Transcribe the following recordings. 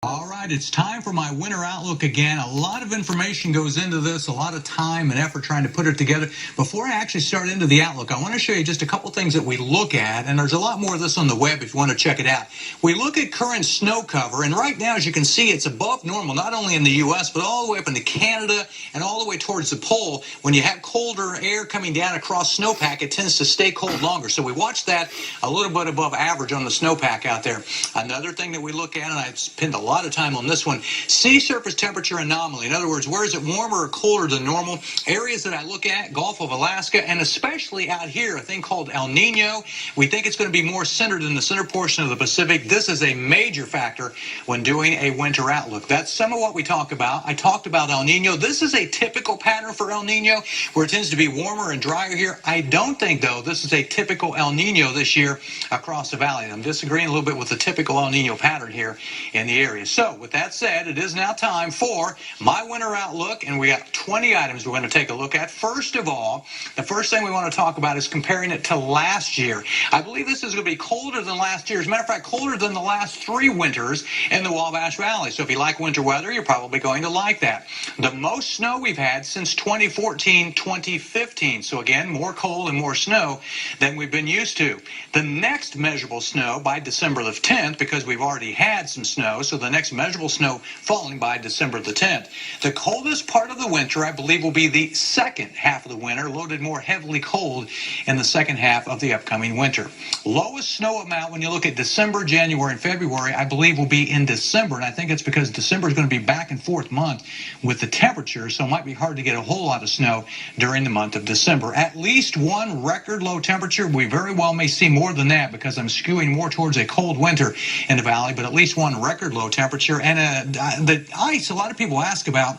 All right, it's time for my winter outlook again. A lot of information goes into this, a lot of time and effort trying to put it together. Before I actually start into the outlook, I want to show you just a couple things that we look at, and there's a lot more of this on the web if you want to check it out. We look at current snow cover, and right now, as you can see, it's above normal, not only in the U.S., but all the way up into Canada and all the way towards the pole. When you have colder air coming down across snowpack, it tends to stay cold longer. So we watch that a little bit above average on the snowpack out there. Another thing that we look at, and I've spent a lot of time on this one, sea surface temperature anomaly. In other words, where is it warmer or colder than normal? Areas that I look at, Gulf of Alaska, and especially out here, a thing called El Nino. We think it's going to be more centered in the center portion of the Pacific. This is a major factor when doing a winter outlook. That's some of what we talk about. I talked about El Nino. This is a typical pattern for El Nino, where it tends to be warmer and drier here. I don't think, though, this is a typical El Nino this year across the valley. I'm disagreeing a little bit with the typical El Nino pattern here in the area. So, with that said, it is now time for my winter outlook, and we got 20 items we're going to take a look at. First of all, the first thing we want to talk about is comparing it to last year. I believe this is going to be colder than last year. As a matter of fact, colder than the last 3 winters in the Wabash Valley. So if you like winter weather, you're probably going to like that. The most snow we've had since 2014, 2015. So again, more cold and more snow than we've been used to. The next measurable snow by December the 10th, because we've already had some snow, so the next measurable snow falling by December the 10th. The coldest part of the winter, I believe, will be the second half of the winter, loaded more heavily cold in the second half of the upcoming winter. Lowest snow amount when you look at December, January, and February, I believe will be in December, and I think it's because December is going to be back and forth month with the temperature, so it might be hard to get a whole lot of snow during the month of December. At least one record low temperature. We very well may see more than that because I'm skewing more towards a cold winter in the valley, but at least one record low temperature. And the ice, a lot of people ask about.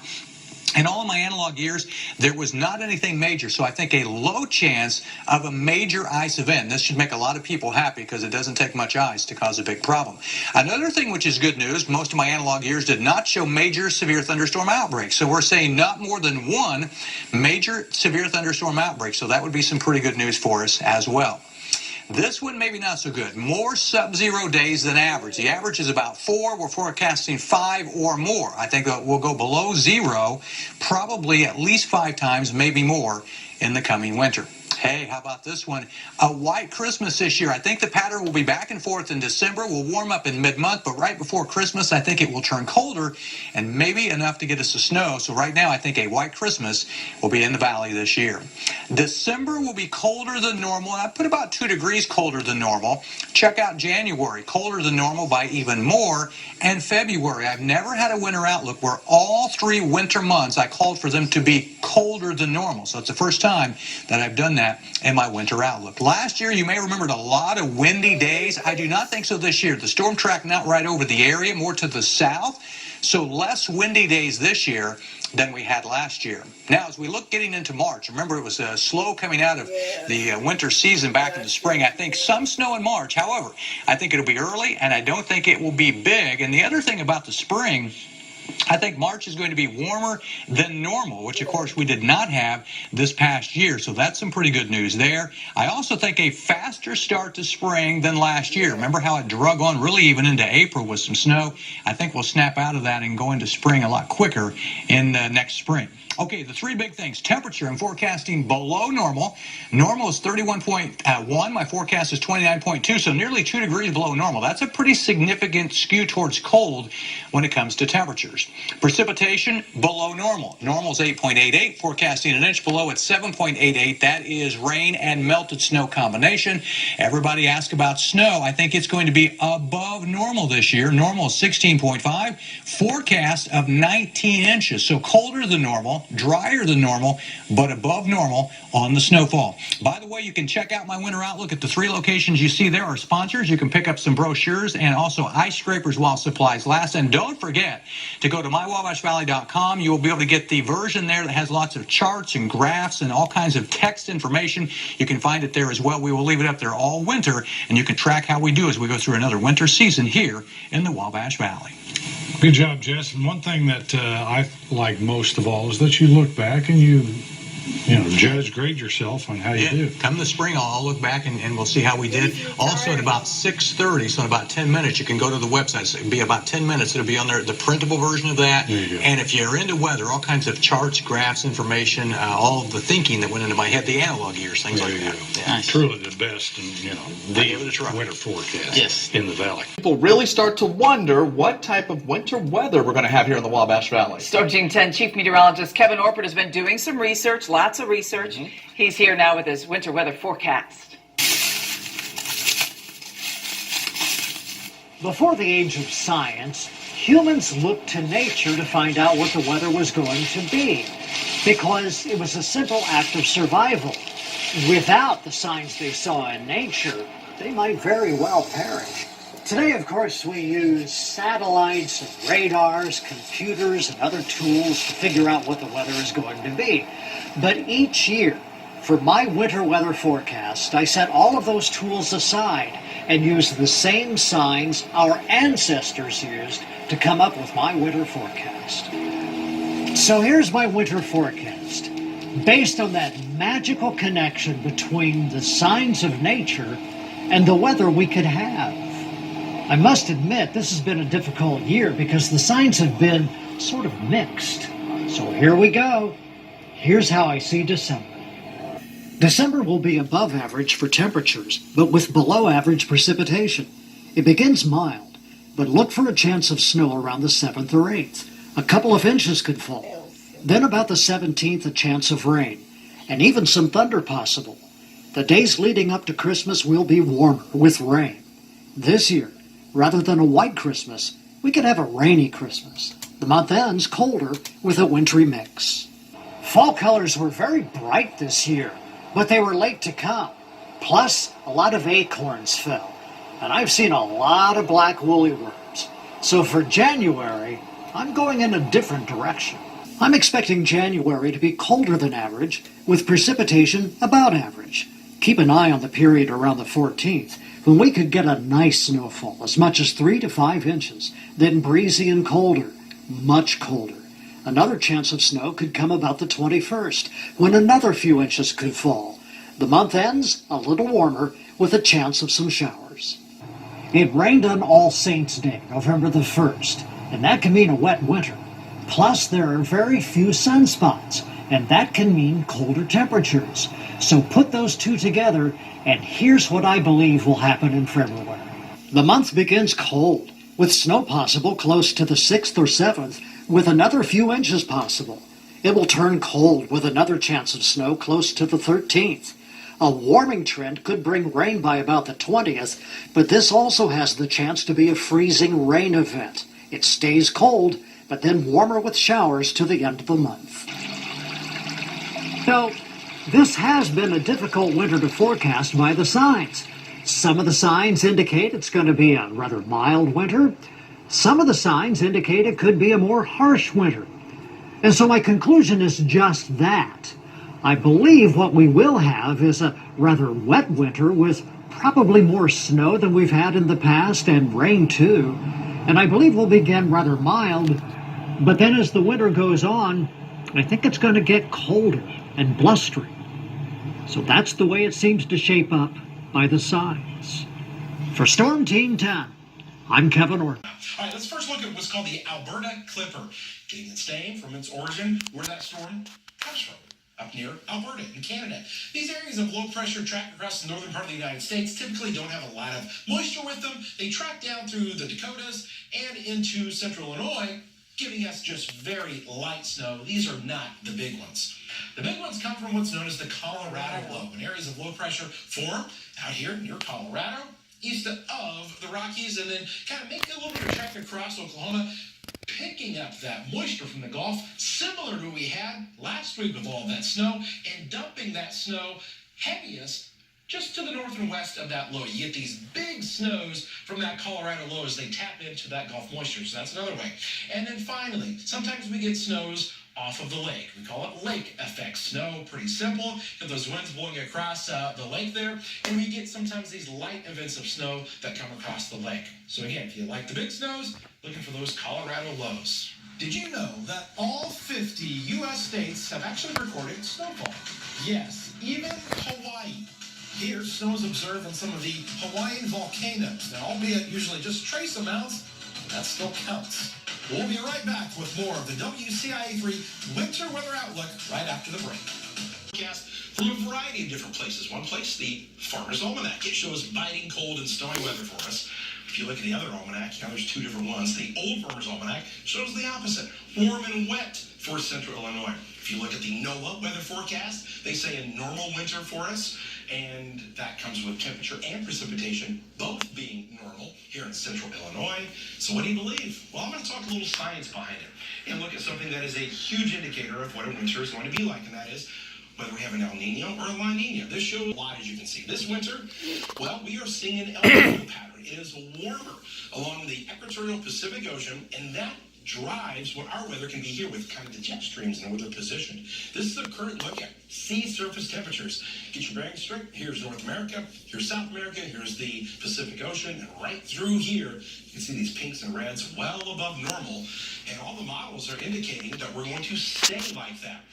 In all of my analog years, there was not anything major, so I think a low chance of a major ice event. This should make a lot of people happy because it doesn't take much ice to cause a big problem. Another thing which is good news, most of my analog years did not show major severe thunderstorm outbreaks. So we're saying not more than one major severe thunderstorm outbreak. So that would be some pretty good news for us as well. This one maybe not so good. More sub-zero days than average. The average is about 4. We're forecasting 5 or more. I think that we'll go below 0 probably at least 5 times, maybe more, in the coming winter. Hey, how about this one? A white Christmas this year. I think the pattern will be back and forth in December. We'll warm up in mid-month, but right before Christmas, I think it will turn colder and maybe enough to get us to snow. So right now, I think a white Christmas will be in the valley this year. December will be colder than normal, and I put about 2 degrees colder than normal. Check out January, colder than normal by even more, and February. I've never had a winter outlook where all 3 winter months I called for them to be colder than normal. So it's the first time that I've done that in my winter outlook. Last year, you may remember a lot of windy days. I do not think so this year. The storm track not right over the area, more to the south. So less windy days this year than we had last year. Now, as we look getting into March, remember it was slow coming out of the winter season back in the spring. I think some snow in March. However, I think it'll be early, and I don't think it will be big. And the other thing about the spring, I think March is going to be warmer than normal, which, of course, we did not have this past year. So that's some pretty good news there. I also think a faster start to spring than last year. Remember how it drug on really even into April with some snow? I think we'll snap out of that and go into spring a lot quicker in next spring. Okay, the 3 big things. Temperature, I'm forecasting below normal. Normal is 31.1. My forecast is 29.2, so nearly 2 degrees below normal. That's a pretty significant skew towards cold when it comes to temperatures. Precipitation, below normal. Normal is 8.88, forecasting an inch below at 7.88. That is rain and melted snow combination. Everybody asks about snow. I think it's going to be above normal this year. Normal is 16.5, forecast of 19 inches, so colder than normal, drier than normal, but above normal on the snowfall. By the way, you can check out my winter outlook at the 3 locations you see there are sponsors. You can pick up some brochures and also ice scrapers while supplies last. And don't forget to go to mywabashvalley.com. You will be able to get the version there that has lots of charts and graphs and all kinds of text information. You can find it there as well. We will leave it up there all winter, and you can track how we do as we go through another winter season here in the Wabash Valley. Good job, Jess. And one thing that I like most of all is that you look back and you judge, grade yourself on how you do. Come the spring, I'll look back and we'll see how we did. Also, at about 6:30, so in about 10 minutes, you can go to the website. So it'll be about 10 minutes. It'll be on there, the printable version of that. There you go. And if you're into weather, all kinds of charts, graphs, information, all of the thinking that went into my head, the analog years, things like that. Yeah. Nice. Truly the best in, the winter forecast in the valley. People really start to wonder what type of winter weather we're going to have here in the Wabash Valley. Storm Team 10 Chief Meteorologist Kevin has been doing some research, lots of research. He's here now with his winter weather forecast. Before the age of science, humans looked to nature to find out what the weather was going to be, because it was a simple act of survival. Without the signs they saw in nature, they might very well perish. Today, of course, we use satellites and radars, computers, and other tools to figure out what the weather is going to be. But each year, for my winter weather forecast, I set all of those tools aside and use the same signs our ancestors used to come up with my winter forecast. So here's my winter forecast, based on that magical connection between the signs of nature and the weather we could have. I must admit, this has been a difficult year because the signs have been sort of mixed. So here we go. Here's how I see December. December will be above average for temperatures, but with below average precipitation. It begins mild, but look for a chance of snow around the 7th or 8th. A couple of inches could fall. Then about the 17th, a chance of rain, and even some thunder possible. The days leading up to Christmas will be warmer with rain. This year, rather than a white Christmas, we could have a rainy Christmas. The month ends colder with a wintry mix. Fall colors were very bright this year, but they were late to come. Plus, a lot of acorns fell, and I've seen a lot of black woolly worms. So for January, I'm going in a different direction. I'm expecting January to be colder than average, with precipitation about average. Keep an eye on the period around the 14th, when we could get a nice snowfall, as much as 3 to 5 inches, then breezy and colder, much colder. Another chance of snow could come about the 21st, when another few inches could fall. The month ends a little warmer, with a chance of some showers. It rained on All Saints' Day, November the 1st, and that can mean a wet winter. Plus, there are very few sunspots, and that can mean colder temperatures. So put those two together, and here's what I believe will happen in February. The month begins cold, with snow possible close to the 6th or 7th, with another few inches possible. It will turn cold with another chance of snow close to the 13th. A warming trend could bring rain by about the 20th, but this also has the chance to be a freezing rain event. It stays cold, but then warmer with showers to the end of the month. Now, this has been a difficult winter to forecast by the signs. Some of the signs indicate it's going to be a rather mild winter. Some of the signs indicate it could be a more harsh winter. And so my conclusion is just that. I believe what we will have is a rather wet winter with probably more snow than we've had in the past, and rain too. And I believe we'll begin rather mild, but then as the winter goes on, I think it's going to get colder and blustery. So that's the way it seems to shape up by the signs. For Storm Team 10, I'm Kevin Orton. All right, let's first look at what's called the Alberta Clipper, getting its name from its origin, where that storm comes from, up near Alberta in Canada. These areas of low pressure track across the northern part of the United States typically don't have a lot of moisture with them. They track down through the Dakotas and into central Illinois, giving us just very light snow. These are not the big ones. The big ones come from what's known as the Colorado Low, when areas of low pressure form out here near Colorado, east of the Rockies, and then kind of make a little bit of track across Oklahoma, picking up that moisture from the Gulf, similar to what we had last week with all that snow, and dumping that snow heaviest just to the north and west of that low. You get these big snows from that Colorado low as they tap into that Gulf moisture. So that's another way. And then finally, sometimes we get snows off of the lake. We call it lake effect snow. Pretty simple. Get those winds blowing across the lake there. And we get sometimes these light events of snow that come across the lake. So again, if you like the big snows, looking for those Colorado lows. Did you know that all 50 U.S. states have actually recorded snowfall? Yes, even Hawaii. Here, snow is observed on some of the Hawaiian volcanoes. Now, albeit usually just trace amounts, that still counts. We'll be right back with more of the WCIA 3 Winter Weather Outlook right after the break. Forecast from a variety of different places. One place, the Farmer's Almanac. It shows biting cold and snowy weather for us. If you look at the other almanac, there's two different ones. The Old Farmer's Almanac shows the opposite, warm and wet for central Illinois. If you look at the NOAA weather forecast, they say a normal winter for us, and that comes with temperature and precipitation both being normal here in central Illinois. So what do you believe? Well, I'm going to talk a little science behind it and look at something that is a huge indicator of what a winter is going to be like, and that is whether we have an El Nino or a La Nina. This shows a lot, as you can see. This winter, well, we are seeing an El Nino pattern. It is warmer along the equatorial Pacific Ocean, and that drives what our weather can be here with kind of the jet streams and where they're positioned. This is a current look at sea surface temperatures. Get your bearings straight. Here's North America, here's South America, here's the Pacific Ocean, and right through here, you can see these pinks and reds well above normal, and all the models are indicating that we're going to stay like that.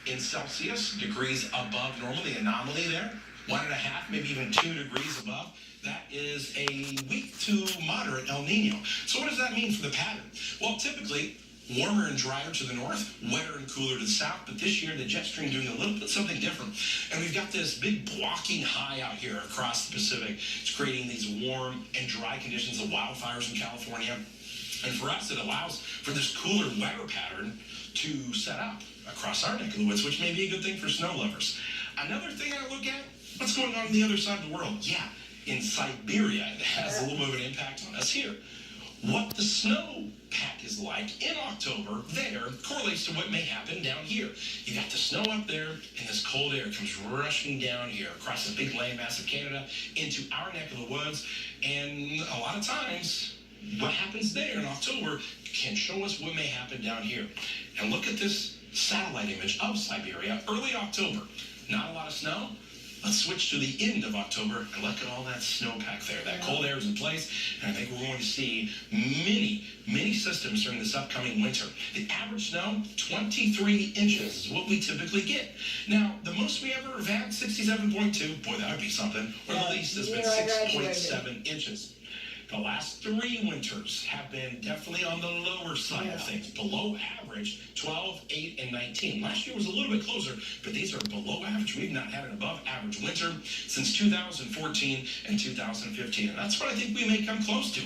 In Celsius, degrees above normal, the anomaly there, 1.5, maybe even 2 degrees above. That is a weak to moderate El Nino. So what does that mean for the pattern? Well, typically, warmer and drier to the north, wetter and cooler to the south, but this year the jet stream doing a little bit something different. And we've got this big blocking high out here across the Pacific. It's creating these warm and dry conditions of wildfires in California. And for us, it allows for this cooler, wetter pattern to set up across our neck of the woods, which may be a good thing for snow lovers. Another thing I look at, what's going on the other side of the world? Yeah, in Siberia, it has a little bit of an impact on us here. What the snow pack is like in October there correlates to what may happen down here. You got the snow up there, and this cold air comes rushing down here across the big landmass of Canada into our neck of the woods, and a lot of times what happens there in October can show us what may happen down here. And look at this satellite image of Siberia, early October. Not a lot of snow. Let's switch to the end of October and look at all that snowpack there. That cold air is in place, and I think we're going to see many systems during this upcoming winter. The average snow, 23 inches is what we typically get. Now, the most we ever have had, 67.2. Boy, that would be something. Or the least has been 6.7 inches. The last 3 winters have been definitely on the lower side of things, below average, 12, 8, and 19. Last year was a little bit closer, but these are below average. We've not had an above average winter since 2014 and 2015. And that's what I think we may come close to.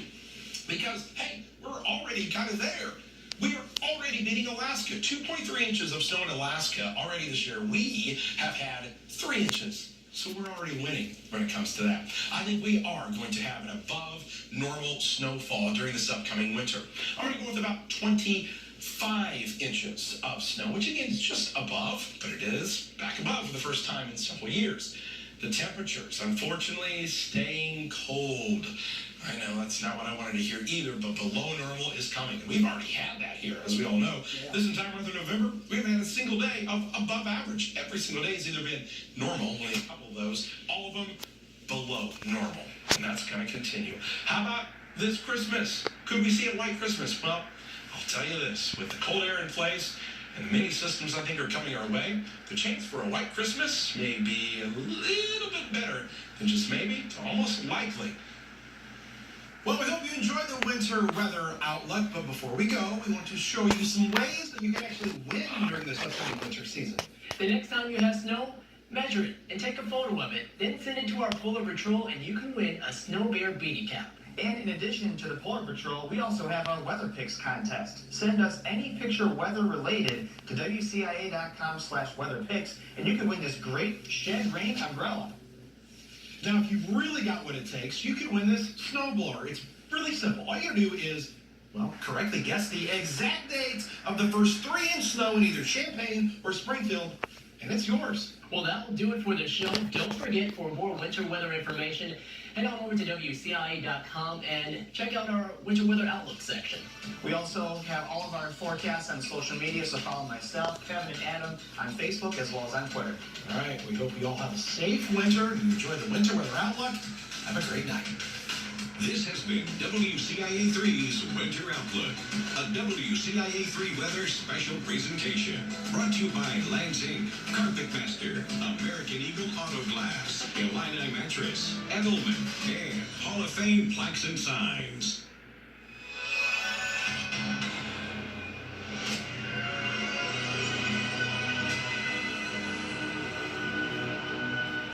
Because, hey, we're already kind of there. We are already beating Alaska. 2.3 inches of snow in Alaska already this year. We have had 3 inches. So we're already winning when it comes to that. I think we are going to have an above normal snowfall during this upcoming winter. I'm going to go with about 25 inches of snow, which again is just above, but it is back above for the first time in several years. The temperatures, unfortunately, staying cold. I know that's not what I wanted to hear either, but below normal is coming. And we've already had that here, as we all know. Yeah. This entire month of November, we haven't had a single day of above average. Every single day has either been normal, only a couple of those, all of them below normal. And that's going to continue. How about this Christmas? Could we see a white Christmas? Well, I'll tell you this, with the cold air in place, and the many systems I think are coming our way, the chance for a white Christmas may be a little bit better than just maybe to almost likely. Well, we hope you enjoyed the winter weather outlook, but before we go, we want to show you some ways that you can actually win during this upcoming winter season. The next time you have snow, measure it and take a photo of it. Then send it to our Polar Patrol and you can win a Snow Bear beanie cap. And in addition to the Polar Patrol, we also have our Weather Picks contest. Send us any picture weather related to WCIA.com/weatherpicks, and you can win this great shed rain umbrella. Now, if you've really got what it takes, you can win this snowblower. It's really simple. All you gotta do is, well, correctly guess the exact dates of the first 3-inch snow in either Champaign or Springfield, and it's yours. Well, that'll do it for the show. Don't forget, for more winter weather information, head on over to WCIA.com and check out our winter weather outlook section. We also have all of our forecasts on social media, so follow myself, Kevin, and Adam on Facebook as well as on Twitter. All right, we hope you all have a safe winter. You enjoy the winter weather outlook. Have a great night. This has been WCIA 3's Winter Outlook, a WCIA 3 weather special presentation. Brought to you by Lansing, Carpet Master, American Eagle Auto Glass, Illini Mattress, Edelman, and Hall of Fame Plaques and Signs.